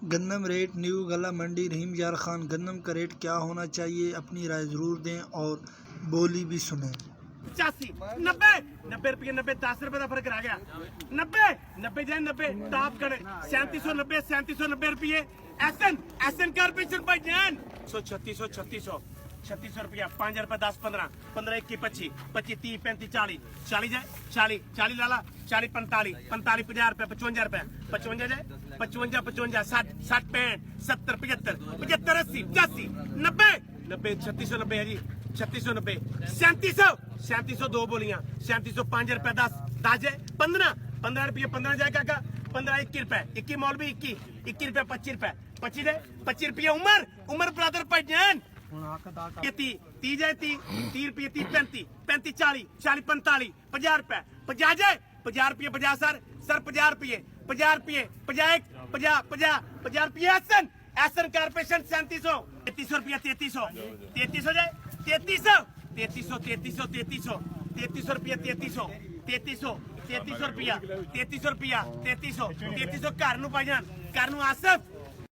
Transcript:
गन्नम rate new गला मंडी रहीम यार खान। गन्नम का रेट क्या होना चाहिए, अपनी राय जरूर दें और बोली भी सुने। 85 90 90 रुपये 90 10 रुपए का फर्क रह गया 90 90 जाए 90 टॉप कर 3790 3790 रुपये एसन कारपोरेशन भाई जान 3600 रुपया 5 रुपए 10 15 15 21 25 25 30 35 40 जाए 40 लाला 40 45 45 50 रुपए 55 रुपए 55 जाए 55 55 60 60 65 70 75 80 85 90 90 3690 है जी 3690 3700 दो बोलियां 3705 रुपए 10 जाए 15 रुपये 15 जाए काका 15 21 रुपए 21 मौलवी 21 रुपए 25 जाए 25 रुपये उमर ब्रदर भाईजान 30 जाए 30 रुपये 30 35 40 40 45 50 रुपए 50 जाए 50 रुपये 50 सर 50 रुपये 50 रुपये एसन कारपोरेशन 3700 3300 रुपया 3300 जाए 3300 रुपया 3300 रुपया 3300 घर नू भाईजान घर नू आसफ